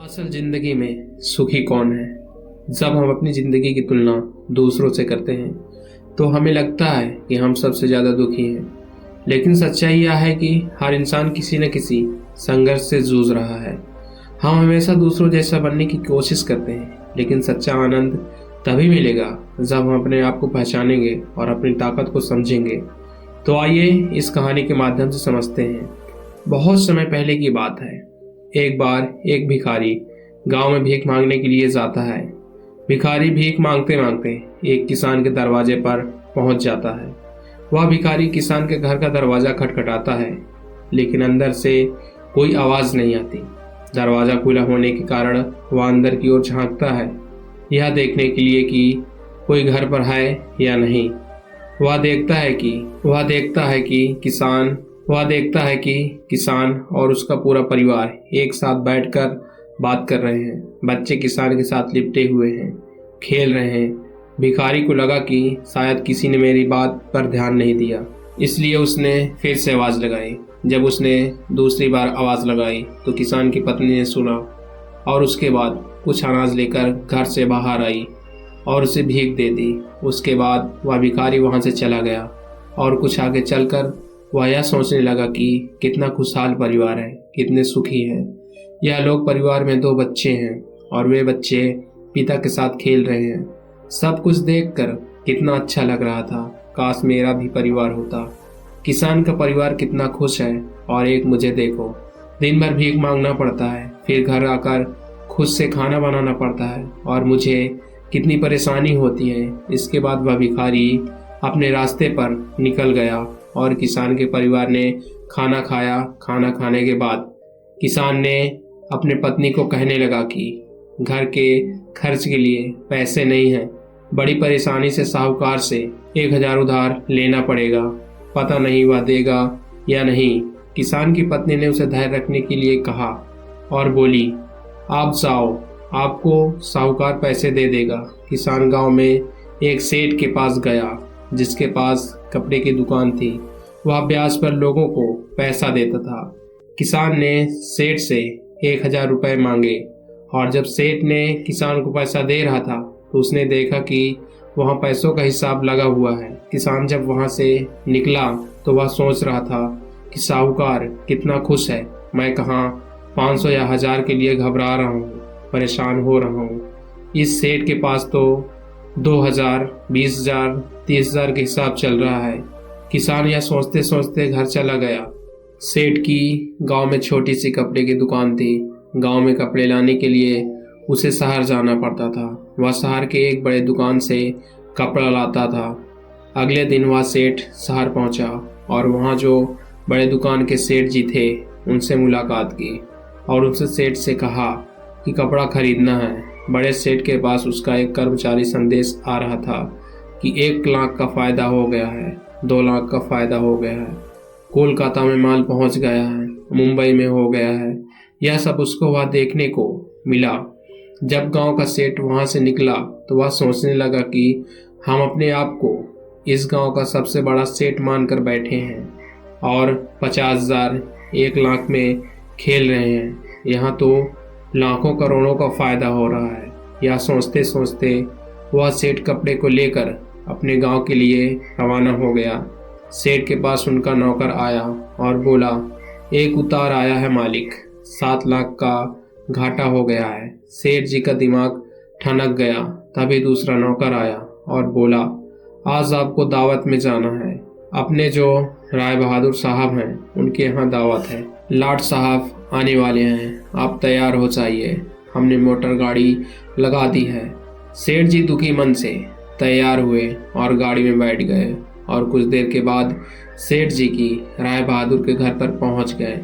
असल जिंदगी में सुखी कौन है? जब हम अपनी जिंदगी की तुलना दूसरों से करते हैं तो हमें लगता है कि हम सबसे ज़्यादा दुखी हैं। लेकिन सच्चाई यह है कि हर इंसान किसी न किसी संघर्ष से जूझ रहा है। हम हमेशा दूसरों जैसा बनने की कोशिश करते हैं, लेकिन सच्चा आनंद तभी मिलेगा जब हम अपने आप को पहचानेंगे और अपनी ताकत को समझेंगे। तो आइए इस कहानी के माध्यम से समझते हैं। बहुत समय पहले की बात है। एक बार एक भिखारी गांव में भीख मांगने के लिए जाता है। भिखारी भीख मांगते मांगते एक किसान के दरवाजे पर पहुंच जाता है। वह भिखारी किसान के घर का दरवाजा खटखटाता है, लेकिन अंदर से कोई आवाज नहीं आती। दरवाजा खुला होने के कारण वह अंदर की ओर झांकता है, यह देखने के लिए कि कोई घर पर है या नहीं। वह देखता है कि किसान और उसका पूरा परिवार एक साथ बैठकर बात कर रहे हैं। बच्चे किसान के साथ लिपटे हुए हैं, खेल रहे हैं। भिखारी को लगा कि शायद किसी ने मेरी बात पर ध्यान नहीं दिया, इसलिए उसने फिर से आवाज़ लगाई। जब उसने दूसरी बार आवाज़ लगाई तो किसान की पत्नी ने सुना और उसके बाद कुछ अनाज लेकर घर से बाहर आई और उसे भीख दे दी। उसके बाद वह भिखारी वहाँ से चला गया और कुछ आगे चलकर वह यह सोचने लगा कि कितना खुशहाल परिवार है, कितने सुखी हैं। यह लोग परिवार में 2 बच्चे हैं और वे बच्चे पिता के साथ खेल रहे हैं। सब कुछ देखकर कितना अच्छा लग रहा था। काश मेरा भी परिवार होता। किसान का परिवार कितना खुश है और एक मुझे देखो, दिन भर भीख मांगना पड़ता है, फिर घर आकर खुद से खाना बनाना पड़ता है और मुझे कितनी परेशानी होती है। इसके बाद वह भिखारी अपने रास्ते पर निकल गया और किसान के परिवार ने खाना खाया। खाना खाने के बाद किसान ने अपने पत्नी को कहने लगा कि घर के खर्च के लिए पैसे नहीं हैं। बड़ी परेशानी से साहूकार से 1000 उधार लेना पड़ेगा, पता नहीं वह देगा या नहीं। किसान की पत्नी ने उसे धैर्य रखने के लिए कहा और बोली, आप जाओ, आपको साहूकार पैसे दे देगा। किसान गांव में एक सेठ के पास गया जिसके पास कपड़े की दुकान थी। वह ब्याज पर लोगों को पैसा देता था। किसान ने सेठ से 1000 रुपये मांगे और जब सेठ ने किसान को पैसा दे रहा था तो उसने देखा कि वहाँ पैसों का हिसाब लगा हुआ है। किसान जब वहाँ से निकला तो वह सोच रहा था कि साहूकार कितना खुश है, मैं कहाँ 500 या 1000 के लिए घबरा रहा हूँ, परेशान हो रहा हूँ। इस सेठ के पास तो 2000, 20,000, 30,000 के हिसाब चल रहा है। किसान यह सोचते सोचते घर चला गया। सेठ की गांव में छोटी सी कपड़े की दुकान थी। गांव में कपड़े लाने के लिए उसे शहर जाना पड़ता था। वह शहर के एक बड़े दुकान से कपड़ा लाता था। अगले दिन वह सेठ शहर पहुंचा और वहां जो बड़े दुकान के सेठ जी थे उनसे मुलाकात की और उनसे सेठ से कहा कि कपड़ा खरीदना है। बड़े सेठ के पास उसका एक कर्मचारी संदेश आ रहा था कि 1 लाख का फ़ायदा हो गया है, 2 लाख का फ़ायदा हो गया है, कोलकाता में माल पहुंच गया है, मुंबई में हो गया है। यह सब उसको वह देखने को मिला। जब गांव का सेठ वहां से निकला तो वह सोचने लगा कि हम अपने आप को इस गांव का सबसे बड़ा सेठ मानकर बैठे हैं और 50,000, 1 लाख में खेल रहे हैं। यहाँ तो लाखों करोड़ों का फ़ायदा हो रहा है। यह सोचते सोचते वह सेठ कपड़े को लेकर अपने गांव के लिए रवाना हो गया। सेठ के पास उनका नौकर आया और बोला, एक उतार आया है मालिक, 7 लाख का घाटा हो गया है। सेठ जी का दिमाग ठनक गया। तभी दूसरा नौकर आया और बोला, आज आपको दावत में जाना है। अपने जो राय बहादुर साहब हैं उनके यहाँ दावत है। लाट साहब आने वाले हैं, आप तैयार हो जाइए, हमने मोटर गाड़ी लगा दी है। सेठ जी दुखी मन से तैयार हुए और गाड़ी में बैठ गए और कुछ देर के बाद सेठ जी की राय बहादुर के घर पर पहुंच गए।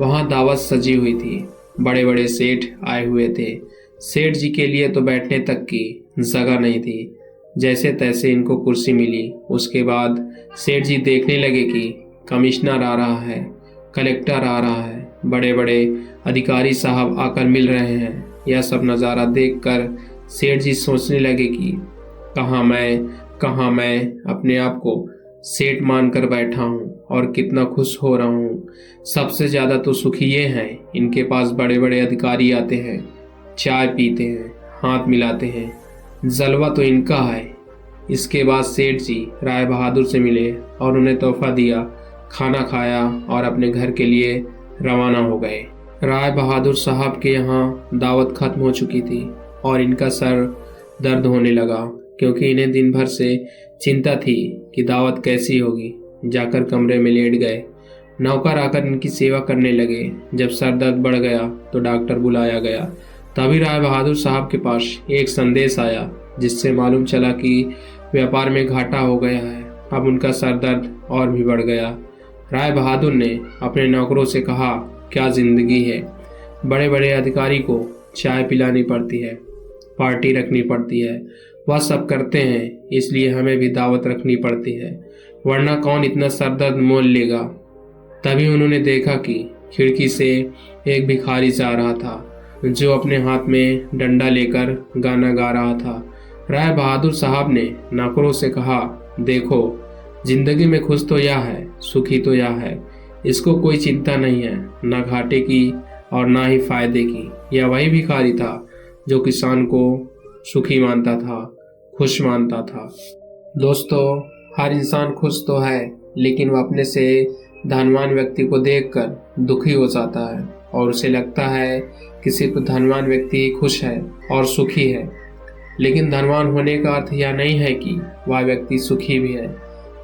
वहां दावत सजी हुई थी, बड़े बड़े सेठ आए हुए थे। सेठ जी के लिए तो बैठने तक की जगह नहीं थी। जैसे तैसे इनको कुर्सी मिली। उसके बाद सेठ जी देखने लगे कि कमिश्नर आ रहा है, कलेक्टर आ रहा है, बड़े बड़े अधिकारी साहब आकर मिल रहे हैं। यह सब नज़ारा देखकर सेठ जी सोचने लगे कि कहाँ मैं अपने आप को सेठ मानकर बैठा हूँ और कितना खुश हो रहा हूँ। सबसे ज़्यादा तो सुखी ये हैं, इनके पास बड़े बड़े अधिकारी आते हैं, चाय पीते हैं, हाथ मिलाते हैं। जलवा तो इनका है। इसके बाद सेठ जी राय बहादुर से मिले और उन्हें तोहफा दिया, खाना खाया और अपने घर के लिए रवाना हो गए। राय बहादुर साहब के यहाँ दावत खत्म हो चुकी थी और इनका सर दर्द होने लगा, क्योंकि इन्हें दिन भर से चिंता थी कि दावत कैसी होगी। जाकर कमरे में लेट गए। नौकर आकर इनकी सेवा करने लगे। जब सर दर्द बढ़ गया तो डॉक्टर बुलाया गया। तभी राय बहादुर साहब के पास एक संदेश आया, जिससे मालूम चला कि व्यापार में घाटा हो गया है। अब उनका सर दर्द और भी बढ़ गया। राय बहादुर ने अपने नौकरों से कहा, क्या जिंदगी है। बड़े बड़े अधिकारी को चाय पिलानी पड़ती है, पार्टी रखनी पड़ती है, वह सब करते हैं, इसलिए हमें भी दावत रखनी पड़ती है, वरना कौन इतना सरदर्द मोल लेगा। तभी उन्होंने देखा कि खिड़की से एक भिखारी जा रहा था, जो अपने हाथ में डंडा लेकर गाना गा रहा था। राय बहादुर साहब ने नौकरों से कहा, देखो, जिंदगी में खुश तो यह है, सुखी तो यह है, इसको कोई चिंता नहीं है, न घाटे की और ना ही फायदे की। यह वही भिखारी था जो किसान को सुखी मानता था, खुश मानता था। दोस्तों, हर इंसान खुश तो है, लेकिन वह अपने से धनवान व्यक्ति को देखकर दुखी हो जाता है और उसे लगता है कि सिर्फ धनवान व्यक्ति ही खुश है और सुखी है। लेकिन धनवान होने का अर्थ यह नहीं है कि वह व्यक्ति सुखी भी है।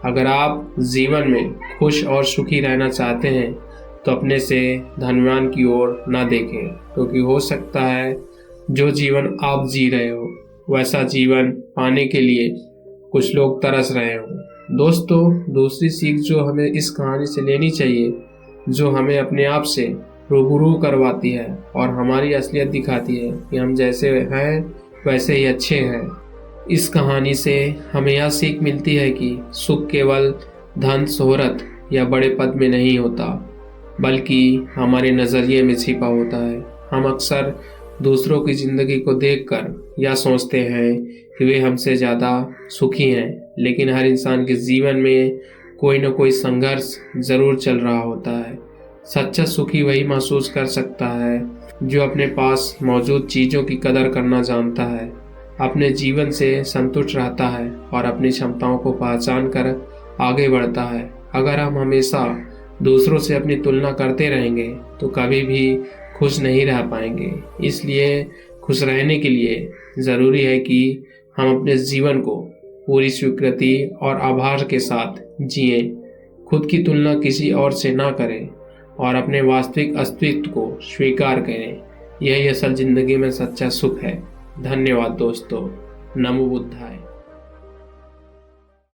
अगर आप जीवन में खुश और सुखी रहना चाहते हैं तो अपने से धनवान की ओर न देखें, क्योंकि हो सकता है जो जीवन आप जी रहे हो वैसा जीवन पाने के लिए कुछ लोग तरस रहे हो। दोस्तों, दूसरी सीख जो हमें इस कहानी से लेनी चाहिए, जो हमें अपने आप से रूबरू करवाती है और हमारी असलियत दिखाती है कि हम जैसे हैं वैसे ही अच्छे हैं। इस कहानी से हमें यह सीख मिलती है कि सुख केवल धन, शोहरत या बड़े पद में नहीं होता, बल्कि हमारे नज़रिए में छिपा होता है। हम अक्सर दूसरों की ज़िंदगी को देखकर यह सोचते हैं कि वे हमसे ज़्यादा सुखी हैं, लेकिन हर इंसान के जीवन में कोई न कोई संघर्ष ज़रूर चल रहा होता है। सच्चा सुखी वही महसूस कर सकता है जो अपने पास मौजूद चीज़ों की कदर करना जानता है, अपने जीवन से संतुष्ट रहता है और अपनी क्षमताओं को पहचान कर आगे बढ़ता है। अगर हम हमेशा दूसरों से अपनी तुलना करते रहेंगे तो कभी भी खुश नहीं रह पाएंगे। इसलिए खुश रहने के लिए ज़रूरी है कि हम अपने जीवन को पूरी स्वीकृति और आभार के साथ जिएं, खुद की तुलना किसी और से ना करें और अपने वास्तविक अस्तित्व को स्वीकार करें। यही असल जिंदगी में सच्चा सुख है। धन्यवाद दोस्तों। नमो बुद्धाय।